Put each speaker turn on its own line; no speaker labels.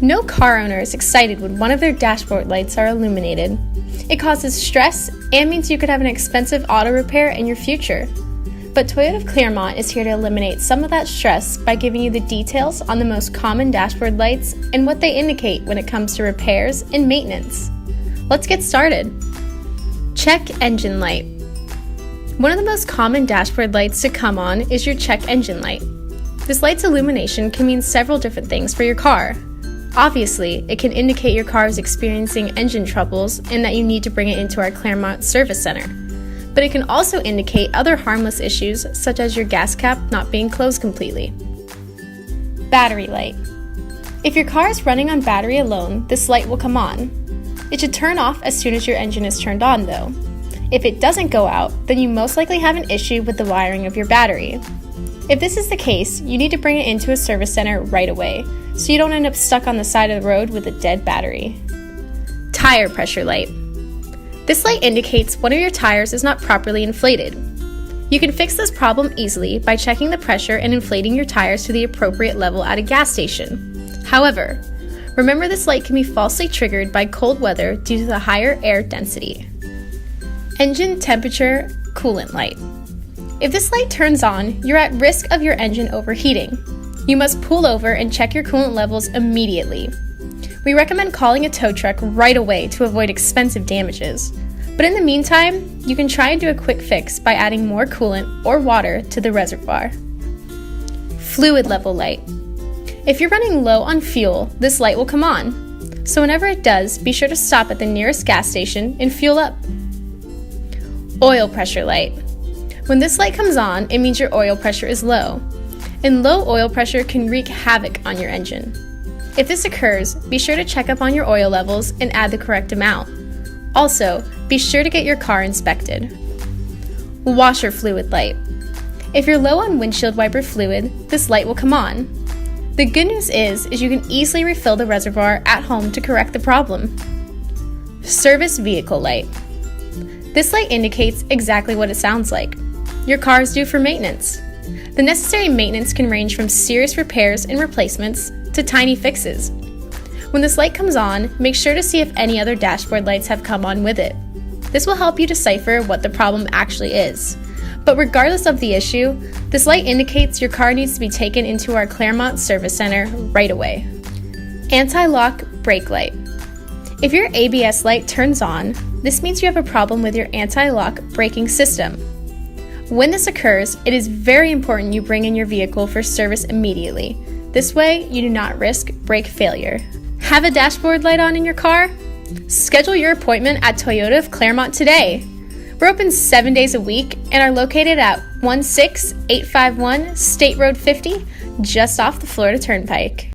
No car owner is excited when one of their dashboard lights are illuminated. It causes stress and means you could have an expensive auto repair in your future. But Toyota of Clermont is here to eliminate some of that stress by giving you the details on the most common dashboard lights and what they indicate when it comes to repairs and maintenance. Let's get started. Check engine light. One of the most common dashboard lights to come on is your check engine light. This light's illumination can mean several different things for your car. Obviously, it can indicate your car is experiencing engine troubles and that you need to bring it into our Clermont Service Center. But it can also indicate other harmless issues such as your gas cap not being closed completely. Battery light. If your car is running on battery alone, this light will come on. It should turn off as soon as your engine is turned on though. If it doesn't go out, then you most likely have an issue with the wiring of your battery. If this is the case, you need to bring it into a service center right away, so you don't end up stuck on the side of the road with a dead battery. Tire pressure light. This light indicates one of your tires is not properly inflated. You can fix this problem easily by checking the pressure and inflating your tires to the appropriate level at a gas station. However, remember this light can be falsely triggered by cold weather due to the higher air density. Engine temperature coolant light. If this light turns on, you're at risk of your engine overheating. You must pull over and check your coolant levels immediately. We recommend calling a tow truck right away to avoid expensive damages. But in the meantime, you can try and do a quick fix by adding more coolant or water to the reservoir. Fluid level light. If you're running low on fuel, this light will come on. So whenever it does, be sure to stop at the nearest gas station and fuel up. Oil pressure light. When this light comes on, it means your oil pressure is low, and low oil pressure can wreak havoc on your engine. If this occurs, be sure to check up on your oil levels and add the correct amount. Also, be sure to get your car inspected. Washer fluid light. If you're low on windshield wiper fluid, this light will come on. The good news is you can easily refill the reservoir at home to correct the problem. Service vehicle light. This light indicates exactly what it sounds like. Your car is due for maintenance. The necessary maintenance can range from serious repairs and replacements to tiny fixes. When this light comes on, make sure to see if any other dashboard lights have come on with it. This will help you decipher what the problem actually is. But regardless of the issue, this light indicates your car needs to be taken into our Clermont Service Center right away. Anti-lock brake light. If your ABS light turns on, this means you have a problem with your anti-lock braking system. When this occurs, it is very important you bring in your vehicle for service immediately. This way, you do not risk brake failure. Have a dashboard light on in your car? Schedule your appointment at Toyota of Clermont today. We're open 7 days a week and are located at 16851 State Road 50, just off the Florida Turnpike.